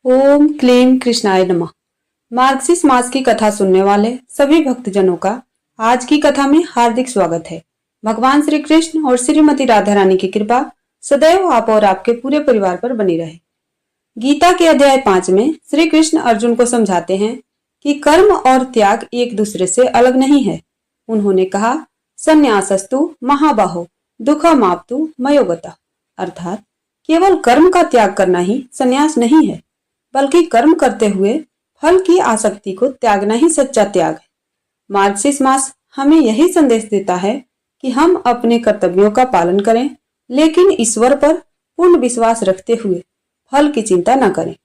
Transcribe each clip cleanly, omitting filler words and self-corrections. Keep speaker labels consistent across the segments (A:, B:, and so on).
A: ओम क्लीम कृष्णाय नमः। मार्गशीर्ष मास की कथा सुनने वाले सभी भक्तजनों का आज की कथा में हार्दिक स्वागत है। भगवान श्री कृष्ण और श्रीमती राधा रानी की कृपा सदैव आप और आपके पूरे परिवार पर बनी रहे। गीता के अध्याय 5 में श्री कृष्ण अर्जुन को समझाते हैं कि कर्म और त्याग एक दूसरे से अलग नहीं है। उन्होंने कहा, संन्यासस्तु महाबाहो दुःखमाप्तु मयोगतः, अर्थात केवल कर्म का त्याग करना ही संन्यास नहीं है, बल्कि कर्म करते हुए फल की आसक्ति को त्यागना ही सच्चा त्याग है। मार्गशीर्ष मास हमें यही संदेश देता है कि हम अपने कर्तव्यों का पालन करें, लेकिन ईश्वर पर पूर्ण विश्वास रखते हुए फल की चिंता न करें।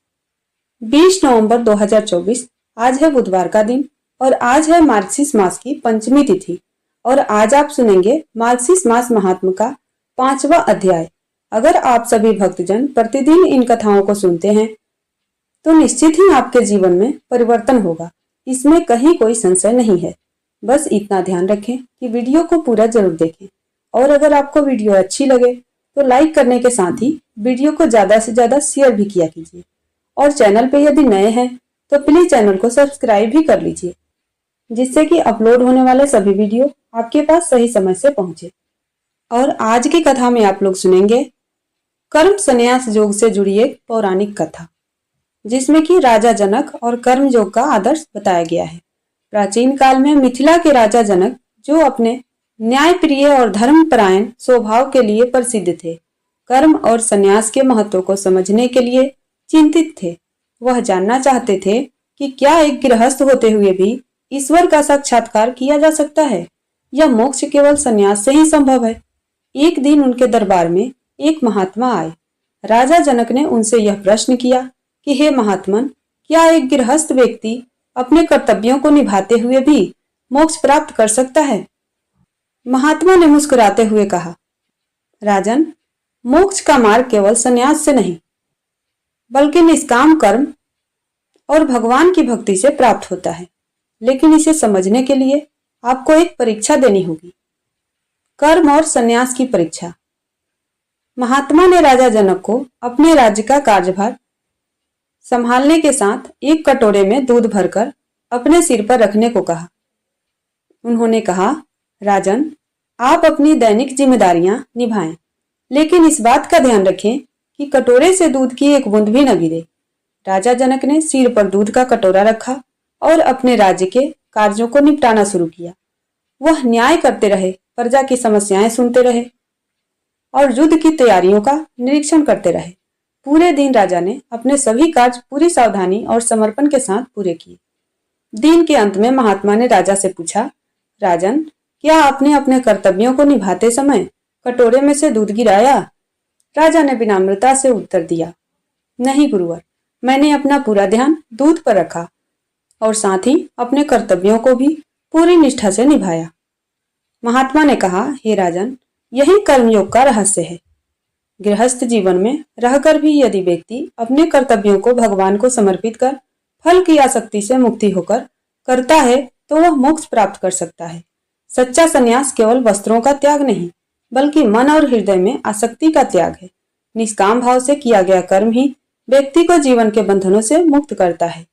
A: 20 नवंबर 2024 आज है बुधवार का दिन और आज है मार्गशीर्ष मास की पंचमी तिथि। और आज आप सुनेंगे मार्गशीर्ष मास महात्म का 5वां अध्याय। अगर आप सभी भक्तजन प्रतिदिन इन कथाओं को सुनते हैं तो निश्चित ही आपके जीवन में परिवर्तन होगा, इसमें कहीं कोई संशय नहीं है। बस इतना ध्यान रखें कि वीडियो को पूरा जरूर देखें और अगर आपको वीडियो अच्छी लगे तो लाइक करने के साथ ही वीडियो को ज्यादा से ज्यादा शेयर भी किया कीजिए। और चैनल पे यदि नए हैं तो प्लीज चैनल को सब्सक्राइब भी कर लीजिए, जिससे कि अपलोड होने वाले सभी वीडियो आपके पास सही समय से पहुंचे। और आज की कथा में आप लोग सुनेंगे कर्म संन्यास योग से जुड़ी एक पौराणिक कथा, जिसमें कि राजा जनक और कर्म योग का आदर्श बताया गया है। प्राचीन काल में मिथिला के राजा जनक, जो अपने न्याय प्रिय और धर्मपरायण स्वभाव के लिए प्रसिद्ध थे, कर्म और संन्यास के महत्व को समझने के लिए चिंतित थे। वह जानना चाहते थे कि क्या एक गृहस्थ होते हुए भी ईश्वर का साक्षात्कार किया जा सकता है या मोक्ष केवल संन्यास से ही संभव है। एक दिन उनके दरबार में एक महात्मा आए। राजा जनक ने उनसे यह प्रश्न किया कि हे महात्मन, क्या एक गृहस्थ व्यक्ति अपने कर्तव्यों को निभाते हुए भी मोक्ष प्राप्त कर सकता है? महात्मा ने मुस्कुराते हुए कहा, राजन, मोक्ष का मार्ग केवल संन्यास से नहीं बल्कि निष्काम कर्म और भगवान की भक्ति से प्राप्त होता है। लेकिन इसे समझने के लिए आपको एक परीक्षा देनी होगी, कर्म और संन्यास की परीक्षा। महात्मा ने राजा जनक को अपने राज्य का कार्यभार संभालने के साथ एक कटोरे में दूध भरकर अपने सिर पर रखने को कहा। उन्होंने कहा, राजन, आप अपनी दैनिक जिम्मेदारियां निभाएं, लेकिन इस बात का ध्यान रखें कि कटोरे से दूध की एक बूंद भी न गिरे। राजा जनक ने सिर पर दूध का कटोरा रखा और अपने राज्य के कार्यों को निपटाना शुरू किया। वह न्याय करते रहे, प्रजा की समस्याएं सुनते रहे और युद्ध की तैयारियों का निरीक्षण करते रहे। पूरे दिन राजा ने अपने सभी कार्य पूरी सावधानी और समर्पण के साथ पूरे किए। दिन के अंत में महात्मा ने राजा से पूछा, राजन, क्या आपने अपने कर्तव्यों को निभाते समय कटोरे में से दूध गिराया? राजा ने विनम्रता से उत्तर दिया, नहीं गुरुवर, मैंने अपना पूरा ध्यान दूध पर रखा और साथ ही अपने कर्तव्यों को भी पूरी निष्ठा से निभाया। महात्मा ने कहा, हे राजन, यही कर्मयोग का रहस्य है। गृहस्थ जीवन में रहकर भी यदि व्यक्ति अपने कर्तव्यों को भगवान को समर्पित कर फल की आसक्ति से मुक्ति होकर करता है तो वह मोक्ष प्राप्त कर सकता है। सच्चा संन्यास केवल वस्त्रों का त्याग नहीं, बल्कि मन और हृदय में आसक्ति का त्याग है। निष्काम भाव से किया गया कर्म ही व्यक्ति को जीवन के बंधनों से मुक्त करता है।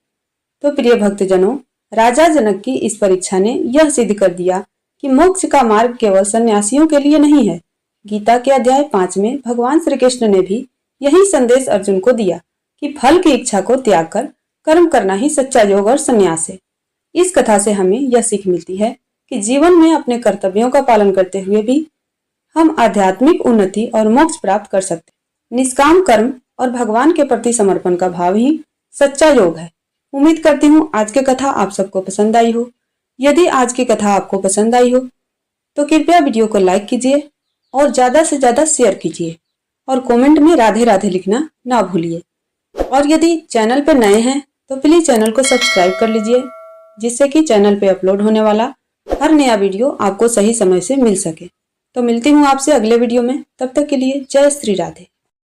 A: तो प्रिय भक्तजनों, राजा जनक की इस परीक्षा ने यह सिद्ध कर दिया कि मोक्ष का मार्ग केवल सन्यासियों के लिए नहीं है। गीता के अध्याय 5 में भगवान श्री कृष्ण ने भी यही संदेश अर्जुन को दिया कि फल की इच्छा को त्याग कर कर्म करना ही सच्चा योग और संन्यास है। इस कथा से हमें यह सीख मिलती है कि जीवन में अपने कर्तव्यों का पालन करते हुए भी हम आध्यात्मिक उन्नति और मोक्ष प्राप्त कर सकते हैं। निष्काम कर्म और भगवान के प्रति समर्पण का भाव ही सच्चा योग है। उम्मीद करती हूँ आज की कथा आप सबको पसंद आई हो। यदि आज की कथा आपको पसंद आई हो तो कृपया वीडियो को लाइक कीजिए और ज्यादा से ज्यादा शेयर कीजिए और कमेंट में राधे राधे लिखना ना भूलिए। और यदि चैनल पर नए हैं तो प्लीज चैनल को सब्सक्राइब कर लीजिए, जिससे कि चैनल पे अपलोड होने वाला हर नया वीडियो आपको सही समय से मिल सके। तो मिलती हूँ आपसे अगले वीडियो में, तब तक के लिए जय श्री राधे।